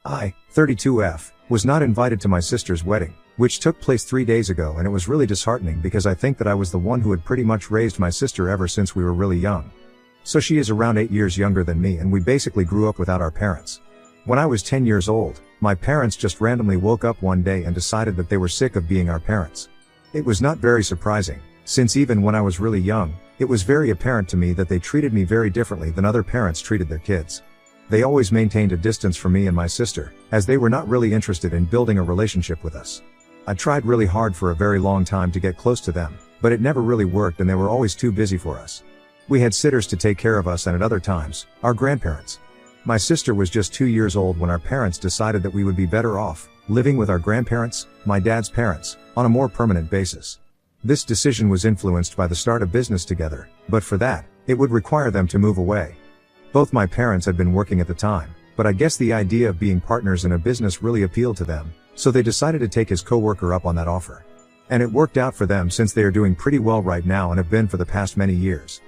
I, 32F, was not invited to my sister's wedding, which took place 3 days ago, and it was really disheartening because I think that I was the one who had pretty much raised my sister ever since we were really young. So she is around 8 years younger than me, and we basically grew up without our parents. When I was 10 years old, my parents just randomly woke up one day and decided that they were sick of being our parents. It was not very surprising, since even when I was really young, it was very apparent to me that they treated me very differently than other parents treated their kids. They always maintained a distance from me and my sister, as they were not really interested in building a relationship with us. I tried really hard for a very long time to get close to them, but it never really worked, and they were always too busy for us. We had sitters to take care of us, and at other times, our grandparents. My sister was just 2 years old when our parents decided that we would be better off living with our grandparents, my dad's parents, on a more permanent basis. This decision was influenced by the start of business together, but for that, it would require them to move away. Both my parents had been working at the time, but I guess the idea of being partners in a business really appealed to them, so they decided to take his coworker up on that offer. And it worked out for them, since they are doing pretty well right now and have been for the past many years.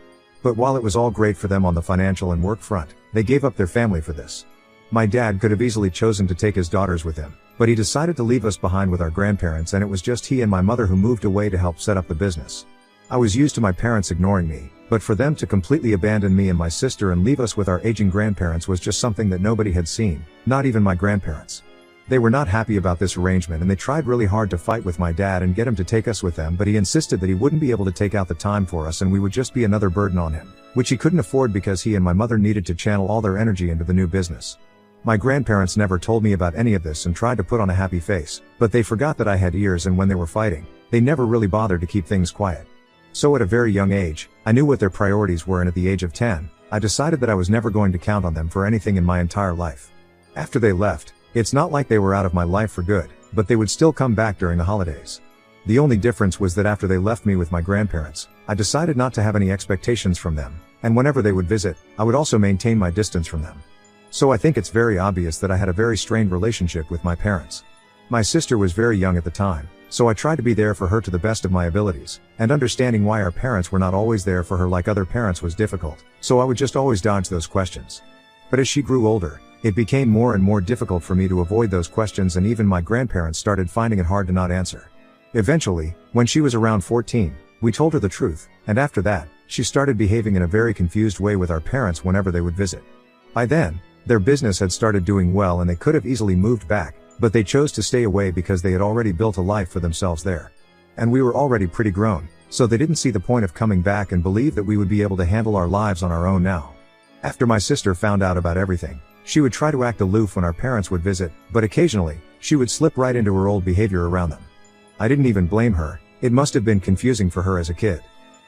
But while it was all great for them on the financial and work front, they gave up their family for this. My dad could have easily chosen to take his daughters with him, but he decided to leave us behind with our grandparents, and it was just he and my mother who moved away to help set up the business. I was used to my parents ignoring me, but for them to completely abandon me and my sister and leave us with our aging grandparents was just something that nobody had seen, not even my grandparents. They were not happy about this arrangement, and they tried really hard to fight with my dad and get him to take us with them, but he insisted that he wouldn't be able to take out the time for us and we would just be another burden on him, which he couldn't afford because he and my mother needed to channel all their energy into the new business. My grandparents never told me about any of this and tried to put on a happy face, but they forgot that I had ears, and when they were fighting, they never really bothered to keep things quiet. So at a very young age, I knew what their priorities were, and at the age of 10, I decided that I was never going to count on them for anything in my entire life. After they left, it's not like they were out of my life for good, but they would still come back during the holidays. The only difference was that after they left me with my grandparents, I decided not to have any expectations from them, and whenever they would visit, I would also maintain my distance from them. So I think it's very obvious that I had a very strained relationship with my parents. My sister was very young at the time, so I tried to be there for her to the best of my abilities, and understanding why our parents were not always there for her like other parents was difficult, so I would just always dodge those questions. But as she grew older, it became more and more difficult for me to avoid those questions, and even my grandparents started finding it hard to not answer. Eventually, when she was around 14, we told her the truth, and after that, she started behaving in a very confused way with our parents whenever they would visit. By then, their business had started doing well and they could have easily moved back, but they chose to stay away because they had already built a life for themselves there. And we were already pretty grown, so they didn't see the point of coming back and believed that we would be able to handle our lives on our own now. After my sister found out about everything, she would try to act aloof when our parents would visit, but occasionally, she would slip right into her old behavior around them. I didn't even blame her, it must have been confusing for her as a kid.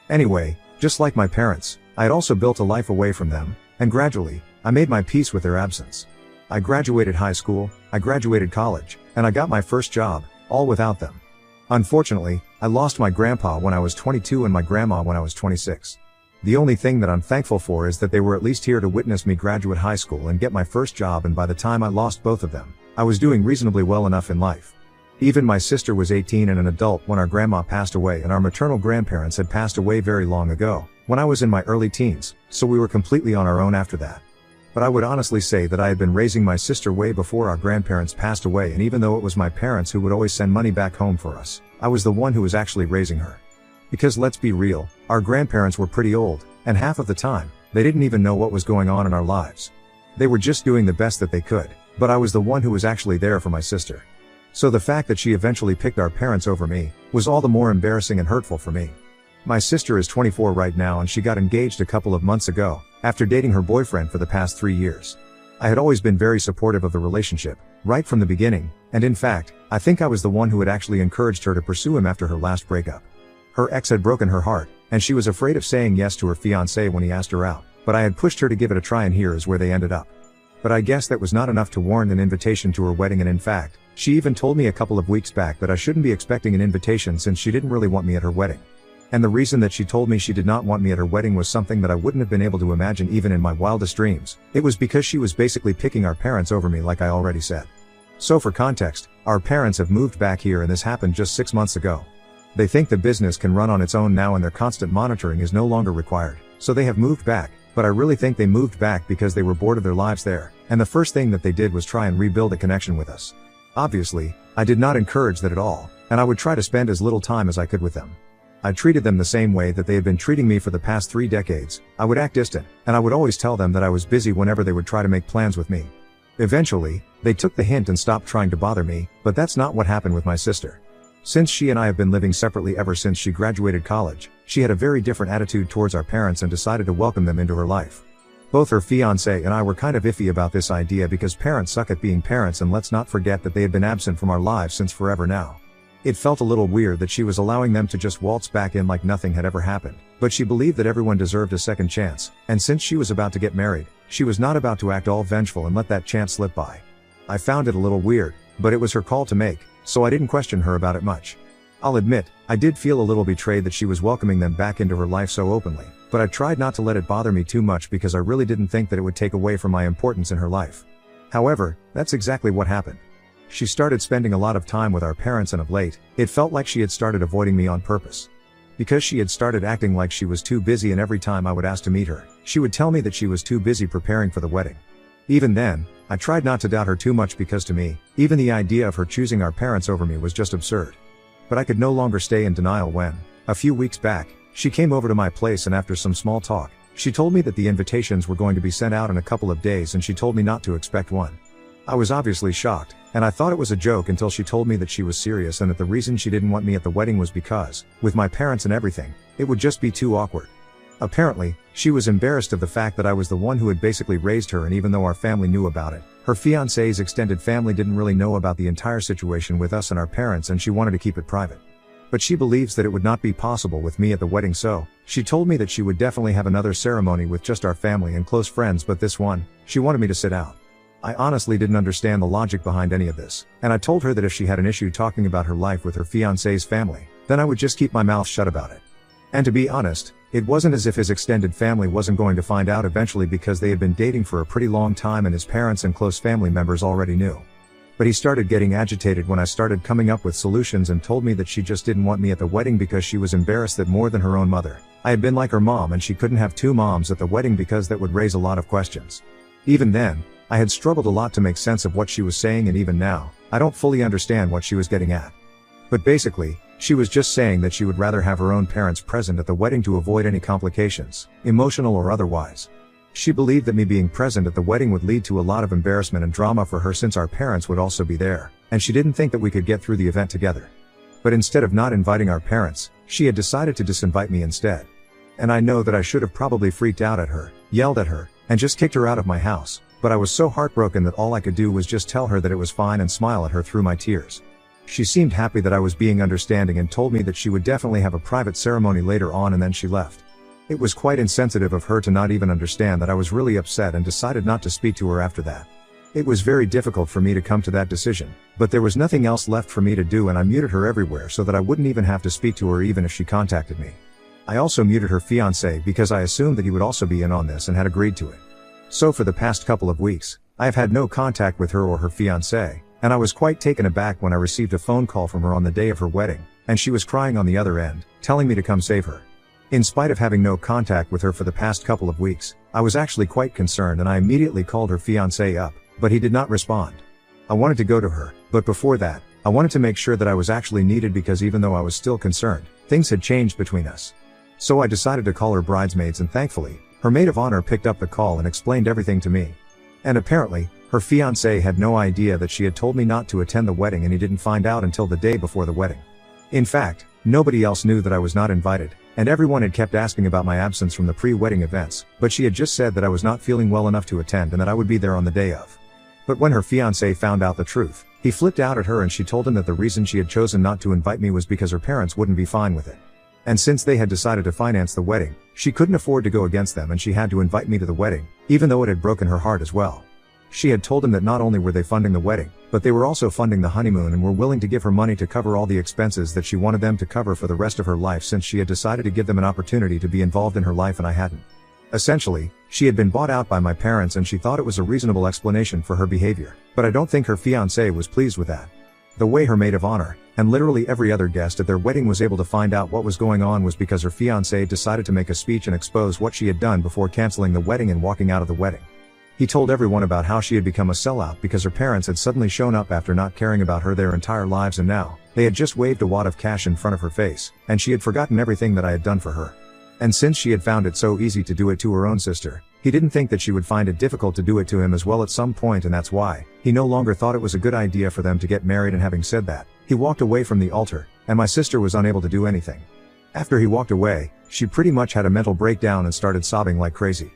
Anyway, just like my parents, I had also built a life away from them, and gradually, I made my peace with their absence. I graduated high school, I graduated college, and I got my first job, all without them. Unfortunately, I lost my grandpa when I was 22 and my grandma when I was 26. The only thing that I'm thankful for is that they were at least here to witness me graduate high school and get my first job, and by the time I lost both of them, I was doing reasonably well enough in life. Even my sister was 18 and an adult when our grandma passed away, and our maternal grandparents had passed away very long ago, when I was in my early teens, so we were completely on our own after that. But I would honestly say that I had been raising my sister way before our grandparents passed away, and even though it was my parents who would always send money back home for us, I was the one who was actually raising her. Because let's be real, our grandparents were pretty old, and half of the time, they didn't even know what was going on in our lives. They were just doing the best that they could, but I was the one who was actually there for my sister. So the fact that she eventually picked our parents over me, was all the more embarrassing and hurtful for me. My sister is 24 right now, and she got engaged a couple of months ago, after dating her boyfriend for the past 3 years. I had always been very supportive of the relationship, right from the beginning, and in fact, I think I was the one who had actually encouraged her to pursue him after her last breakup. Her ex had broken her heart, and she was afraid of saying yes to her fiancé when he asked her out, but I had pushed her to give it a try, and here is where they ended up. But I guess that was not enough to warrant an invitation to her wedding, and in fact, she even told me a couple of weeks back that I shouldn't be expecting an invitation since she didn't really want me at her wedding. And the reason that she told me she did not want me at her wedding was something that I wouldn't have been able to imagine even in my wildest dreams. It was because she was basically picking our parents over me, like I already said. So for context, our parents have moved back here, and this happened just 6 months ago. They think the business can run on its own now and their constant monitoring is no longer required, so they have moved back, but I really think they moved back because they were bored of their lives there, and the first thing that they did was try and rebuild a connection with us. Obviously, I did not encourage that at all, and I would try to spend as little time as I could with them. I treated them the same way that they had been treating me for the past 3 decades. I would act distant, and I would always tell them that I was busy whenever they would try to make plans with me. Eventually, they took the hint and stopped trying to bother me, but that's not what happened with my sister. Since she and I have been living separately ever since she graduated college, she had a very different attitude towards our parents and decided to welcome them into her life. Both her fiancé and I were kind of iffy about this idea because parents suck at being parents, and let's not forget that they had been absent from our lives since forever now. It felt a little weird that she was allowing them to just waltz back in like nothing had ever happened, but she believed that everyone deserved a second chance, and since she was about to get married, she was not about to act all vengeful and let that chance slip by. I found it a little weird, but it was her call to make, so I didn't question her about it much. I'll admit, I did feel a little betrayed that she was welcoming them back into her life so openly, but I tried not to let it bother me too much because I really didn't think that it would take away from my importance in her life. However, that's exactly what happened. She started spending a lot of time with our parents, and of late, it felt like she had started avoiding me on purpose. Because she had started acting like she was too busy, and every time I would ask to meet her, she would tell me that she was too busy preparing for the wedding. Even then, I tried not to doubt her too much because to me, even the idea of her choosing our parents over me was just absurd. But I could no longer stay in denial when, a few weeks back, she came over to my place, and after some small talk, she told me that the invitations were going to be sent out in a couple of days, and she told me not to expect one. I was obviously shocked, and I thought it was a joke until she told me that she was serious and that the reason she didn't want me at the wedding was because, with my parents and everything, it would just be too awkward. Apparently, she was embarrassed of the fact that I was the one who had basically raised her, and even though our family knew about it, her fiancé's extended family didn't really know about the entire situation with us and our parents, and she wanted to keep it private. But she believes that it would not be possible with me at the wedding, so she told me that she would definitely have another ceremony with just our family and close friends, but this one, she wanted me to sit out. I honestly didn't understand the logic behind any of this, and I told her that if she had an issue talking about her life with her fiancé's family, then I would just keep my mouth shut about it. And to be honest, it wasn't as if his extended family wasn't going to find out eventually, because they had been dating for a pretty long time and his parents and close family members already knew. But he started getting agitated when I started coming up with solutions and told me that she just didn't want me at the wedding because she was embarrassed that more than her own mother, I had been like her mom, and she couldn't have 2 moms at the wedding because that would raise a lot of questions. Even then, I had struggled a lot to make sense of what she was saying, and even now, I don't fully understand what she was getting at. But basically, she was just saying that she would rather have her own parents present at the wedding to avoid any complications, emotional or otherwise. She believed that me being present at the wedding would lead to a lot of embarrassment and drama for her since our parents would also be there, and she didn't think that we could get through the event together. But instead of not inviting our parents, she had decided to disinvite me instead. And I know that I should have probably freaked out at her, yelled at her, and just kicked her out of my house, but I was so heartbroken that all I could do was just tell her that it was fine and smile at her through my tears. She seemed happy that I was being understanding and told me that she would definitely have a private ceremony later on, and then she left. It was quite insensitive of her to not even understand that I was really upset and decided not to speak to her after that. It was very difficult for me to come to that decision, but there was nothing else left for me to do, and I muted her everywhere so that I wouldn't even have to speak to her even if she contacted me. I also muted her fiancé because I assumed that he would also be in on this and had agreed to it. So for the past couple of weeks, I have had no contact with her or her fiancé, and I was quite taken aback when I received a phone call from her on the day of her wedding, and she was crying on the other end, telling me to come save her. In spite of having no contact with her for the past couple of weeks, I was actually quite concerned, and I immediately called her fiancé up, but he did not respond. I wanted to go to her, but before that, I wanted to make sure that I was actually needed, because even though I was still concerned, things had changed between us. So I decided to call her bridesmaids, and thankfully, her maid of honor picked up the call and explained everything to me. And apparently, her fiancé had no idea that she had told me not to attend the wedding, and he didn't find out until the day before the wedding. In fact, nobody else knew that I was not invited, and everyone had kept asking about my absence from the pre-wedding events, but she had just said that I was not feeling well enough to attend and that I would be there on the day of. But when her fiancé found out the truth, he flipped out at her, and she told him that the reason she had chosen not to invite me was because her parents wouldn't be fine with it. And since they had decided to finance the wedding, she couldn't afford to go against them, and she had to invite me to the wedding, even though it had broken her heart as well. She had told him that not only were they funding the wedding, but they were also funding the honeymoon and were willing to give her money to cover all the expenses that she wanted them to cover for the rest of her life, since she had decided to give them an opportunity to be involved in her life and I hadn't. Essentially, she had been bought out by my parents, and she thought it was a reasonable explanation for her behavior, but I don't think her fiancé was pleased with that. The way her maid of honor, and literally every other guest at their wedding was able to find out what was going on was because her fiancé decided to make a speech and expose what she had done before canceling the wedding and walking out of the wedding. He told everyone about how she had become a sellout because her parents had suddenly shown up after not caring about her their entire lives, and now, they had just waved a wad of cash in front of her face, and she had forgotten everything that I had done for her. And since she had found it so easy to do it to her own sister, he didn't think that she would find it difficult to do it to him as well at some point, and that's why, he no longer thought it was a good idea for them to get married. And having said that, he walked away from the altar, and my sister was unable to do anything. After he walked away, she pretty much had a mental breakdown and started sobbing like crazy.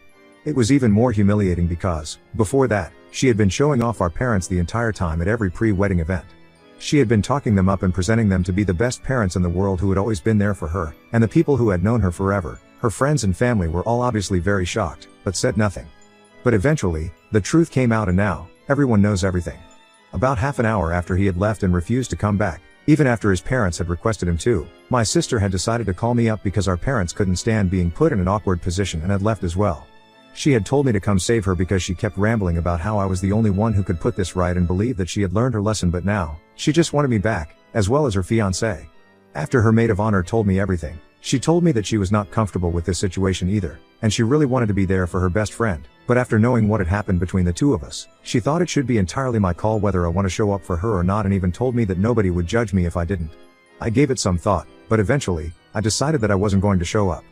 It was even more humiliating because, before that, she had been showing off our parents the entire time at every pre-wedding event. She had been talking them up and presenting them to be the best parents in the world who had always been there for her, and the people who had known her forever, her friends and family, were all obviously very shocked, but said nothing. But eventually, the truth came out, and now, everyone knows everything. About half an hour after he had left and refused to come back, even after his parents had requested him to, my sister had decided to call me up because our parents couldn't stand being put in an awkward position and had left as well. She had told me to come save her because she kept rambling about how I was the only one who could put this right and believed that she had learned her lesson, but now, she just wanted me back, as well as her fiancé. After her maid of honor told me everything, she told me that she was not comfortable with this situation either, and she really wanted to be there for her best friend, but after knowing what had happened between the two of us, she thought it should be entirely my call whether I want to show up for her or not, and even told me that nobody would judge me if I didn't. I gave it some thought, but eventually, I decided that I wasn't going to show up.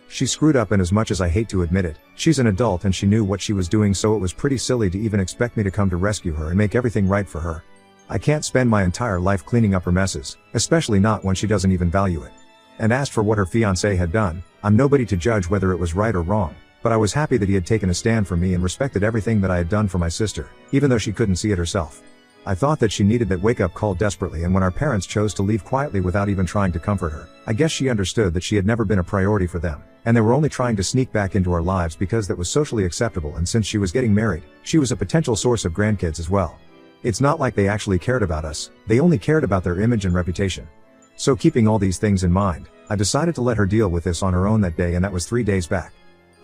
She screwed up, and as much as I hate to admit it, she's an adult and she knew what she was doing, so it was pretty silly to even expect me to come to rescue her and make everything right for her. I can't spend my entire life cleaning up her messes, especially not when she doesn't even value it. And as for what her fiancé had done, I'm nobody to judge whether it was right or wrong, but I was happy that he had taken a stand for me and respected everything that I had done for my sister, even though she couldn't see it herself. I thought that she needed that wake-up call desperately, and when our parents chose to leave quietly without even trying to comfort her, I guess she understood that she had never been a priority for them, and they were only trying to sneak back into our lives because that was socially acceptable, and since she was getting married, she was a potential source of grandkids as well. It's not like they actually cared about us, they only cared about their image and reputation. So keeping all these things in mind, I decided to let her deal with this on her own that day, and that was 3 days back.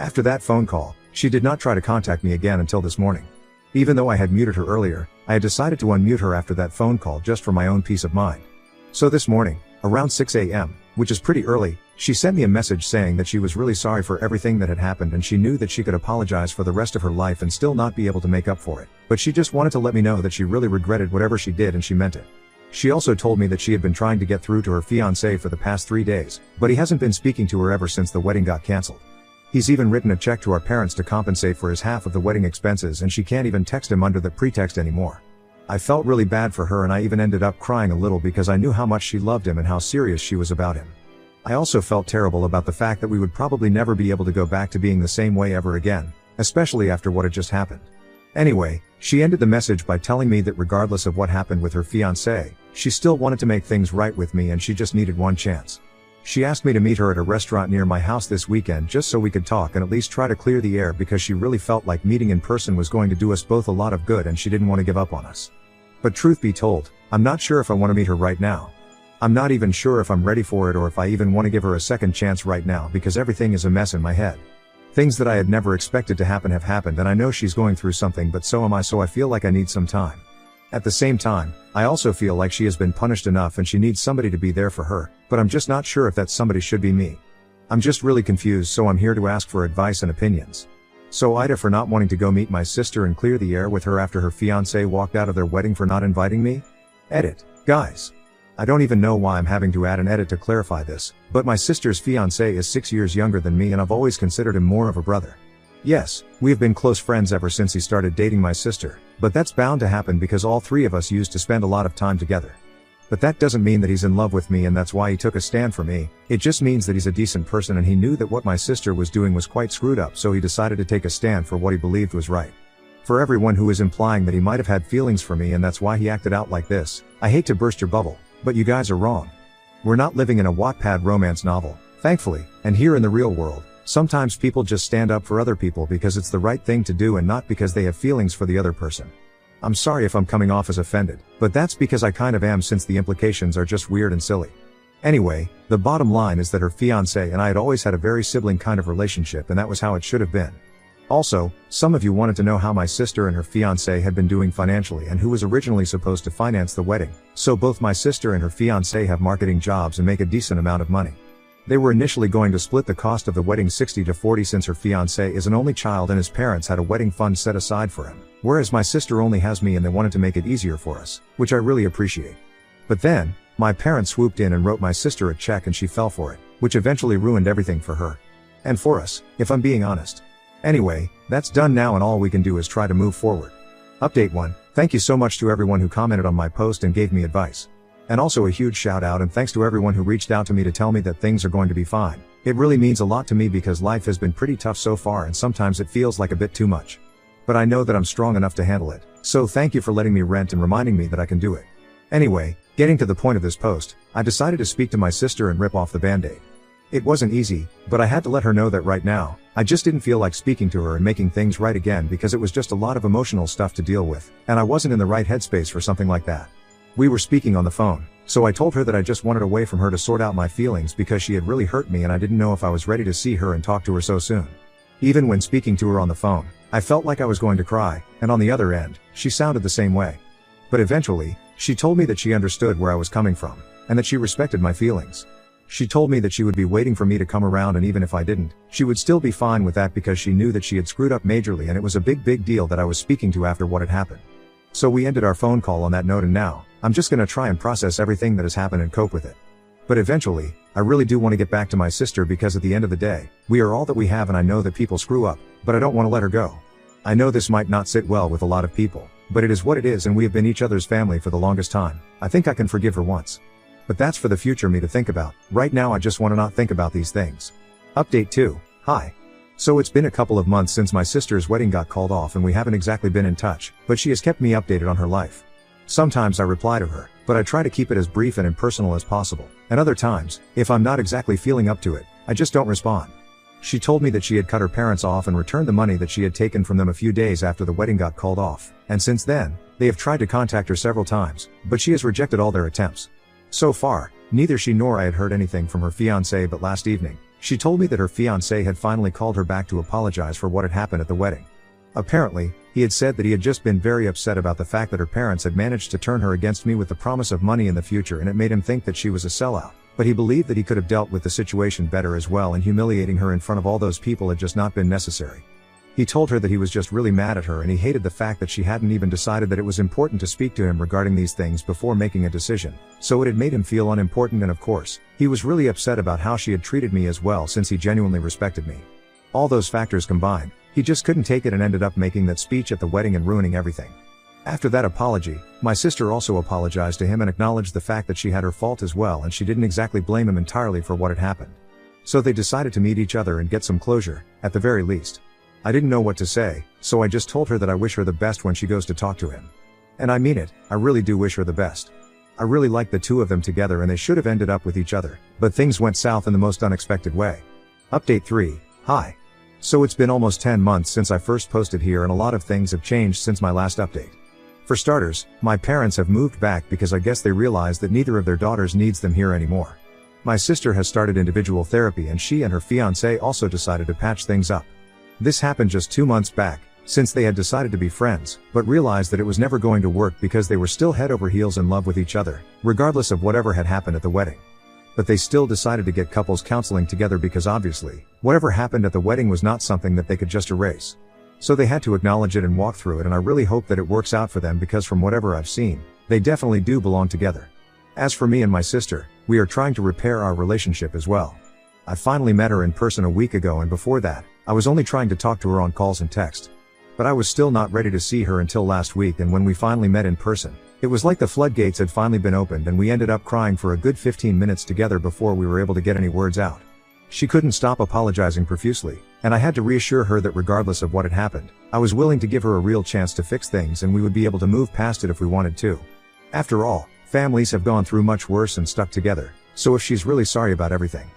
After that phone call, she did not try to contact me again until this morning. Even though I had muted her earlier, I had decided to unmute her after that phone call just for my own peace of mind. So this morning, around 6 a.m., which is pretty early, she sent me a message saying that she was really sorry for everything that had happened and she knew that she could apologize for the rest of her life and still not be able to make up for it, but she just wanted to let me know that she really regretted whatever she did and she meant it. She also told me that she had been trying to get through to her fiancé for the past 3 days, but he hasn't been speaking to her ever since the wedding got cancelled. He's even written a check to our parents to compensate for his half of the wedding expenses, and she can't even text him under that pretext anymore. I felt really bad for her, and I even ended up crying a little because I knew how much she loved him and how serious she was about him. I also felt terrible about the fact that we would probably never be able to go back to being the same way ever again, especially after what had just happened. Anyway, she ended the message by telling me that regardless of what happened with her fiancé, she still wanted to make things right with me and she just needed one chance. She asked me to meet her at a restaurant near my house this weekend just so we could talk and at least try to clear the air, because she really felt like meeting in person was going to do us both a lot of good and she didn't want to give up on us. But truth be told, I'm not sure if I want to meet her right now. I'm not even sure if I'm ready for it or if I even want to give her a second chance right now, because everything is a mess in my head. Things that I had never expected to happen have happened, and I know she's going through something, but so am I, so I feel like I need some time. At the same time, I also feel like she has been punished enough and she needs somebody to be there for her, but I'm just not sure if that somebody should be me. I'm just really confused, so I'm here to ask for advice and opinions. So Ida, for not wanting to go meet my sister and clear the air with her after her fiancé walked out of their wedding, for not inviting me. Edit. Guys. I don't even know why I'm having to add an edit to clarify this, but my sister's fiancé is 6 years younger than me and I've always considered him more of a brother. Yes, we have been close friends ever since he started dating my sister, but that's bound to happen because all three of us used to spend a lot of time together. But that doesn't mean that he's in love with me and that's why he took a stand for me. It just means that he's a decent person and he knew that what my sister was doing was quite screwed up, so he decided to take a stand for what he believed was right. For everyone who is implying that he might have had feelings for me and that's why he acted out like this, I hate to burst your bubble, but you guys are wrong. We're not living in a Wattpad romance novel, thankfully, and here in the real world, sometimes people just stand up for other people because it's the right thing to do and not because they have feelings for the other person. I'm sorry if I'm coming off as offended, but that's because I kind of am, since the implications are just weird and silly. Anyway, the bottom line is that her fiancé and I had always had a very sibling kind of relationship, and that was how it should have been. Also, some of you wanted to know how my sister and her fiancé had been doing financially and who was originally supposed to finance the wedding. So both my sister and her fiancé have marketing jobs and make a decent amount of money. They were initially going to split the cost of the wedding 60-40 since her fiancé is an only child and his parents had a wedding fund set aside for him, whereas my sister only has me and they wanted to make it easier for us, which I really appreciate. But then, my parents swooped in and wrote my sister a check and she fell for it, which eventually ruined everything for her. And for us, if I'm being honest. Anyway, that's done now and all we can do is try to move forward. Update 1. Thank you so much to everyone who commented on my post and gave me advice. And also a huge shout out and thanks to everyone who reached out to me to tell me that things are going to be fine. It really means a lot to me because life has been pretty tough so far and sometimes it feels like a bit too much. But I know that I'm strong enough to handle it. So thank you for letting me rant and reminding me that I can do it. Anyway, getting to the point of this post, I decided to speak to my sister and rip off the band-aid. It wasn't easy, but I had to let her know that right now, I just didn't feel like speaking to her and making things right again because it was just a lot of emotional stuff to deal with, and I wasn't in the right headspace for something like that. We were speaking on the phone, so I told her that I just wanted away from her to sort out my feelings because she had really hurt me and I didn't know if I was ready to see her and talk to her so soon. Even when speaking to her on the phone, I felt like I was going to cry, and on the other end, she sounded the same way. But eventually, she told me that she understood where I was coming from, and that she respected my feelings. She told me that she would be waiting for me to come around and even if I didn't, she would still be fine with that because she knew that she had screwed up majorly and it was a big deal that I was speaking to after what had happened. So we ended our phone call on that note and now, I'm just gonna try and process everything that has happened and cope with it. But eventually, I really do want to get back to my sister because at the end of the day, we are all that we have and I know that people screw up, but I don't want to let her go. I know this might not sit well with a lot of people, but it is what it is and we have been each other's family for the longest time. I think I can forgive her once. But that's for the future me to think about. Right now I just want to not think about these things. Update 2. Hi. So it's been a couple of months since my sister's wedding got called off and we haven't exactly been in touch, but she has kept me updated on her life. Sometimes I reply to her, but I try to keep it as brief and impersonal as possible, and other times, if I'm not exactly feeling up to it, I just don't respond. She told me that she had cut her parents off and returned the money that she had taken from them a few days after the wedding got called off, and since then, they have tried to contact her several times, but she has rejected all their attempts. So far, neither she nor I had heard anything from her fiancé, but last evening, she told me that her fiancé had finally called her back to apologize for what had happened at the wedding. Apparently, he had said that he had just been very upset about the fact that her parents had managed to turn her against me with the promise of money in the future and it made him think that she was a sellout, but he believed that he could have dealt with the situation better as well and humiliating her in front of all those people had just not been necessary. He told her that he was just really mad at her and he hated the fact that she hadn't even decided that it was important to speak to him regarding these things before making a decision, so it had made him feel unimportant and of course, he was really upset about how she had treated me as well since he genuinely respected me. All those factors combined, he just couldn't take it and ended up making that speech at the wedding and ruining everything. After that apology, my sister also apologized to him and acknowledged the fact that she had her fault as well and she didn't exactly blame him entirely for what had happened. So they decided to meet each other and get some closure, at the very least. I didn't know what to say, so I just told her that I wish her the best when she goes to talk to him. And I mean it, I really do wish her the best. I really like the two of them together and they should have ended up with each other, but things went south in the most unexpected way. Update 3. Hi. So it's been almost 10 months since I first posted here and a lot of things have changed since my last update. For starters, my parents have moved back because I guess they realized that neither of their daughters needs them here anymore. My sister has started individual therapy and she and her fiancé also decided to patch things up. This happened just 2 months back, since they had decided to be friends, but realized that it was never going to work because they were still head over heels in love with each other, regardless of whatever had happened at the wedding. But they still decided to get couples counseling together because obviously, whatever happened at the wedding was not something that they could just erase. So they had to acknowledge it and walk through it and I really hope that it works out for them because from whatever I've seen, they definitely do belong together. As for me and my sister, we are trying to repair our relationship as well. I finally met her in person a week ago and before that, I was only trying to talk to her on calls and text. But I was still not ready to see her until last week and when we finally met in person, it was like the floodgates had finally been opened and we ended up crying for a good 15 minutes together before we were able to get any words out. She couldn't stop apologizing profusely, and I had to reassure her that regardless of what had happened, I was willing to give her a real chance to fix things and we would be able to move past it if we wanted to. After all, families have gone through much worse and stuck together, so if she's really sorry about everything,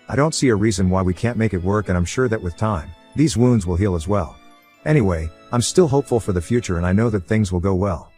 I don't see a reason why we can't make it work and I'm sure that with time, these wounds will heal as well. Anyway, I'm still hopeful for the future and I know that things will go well.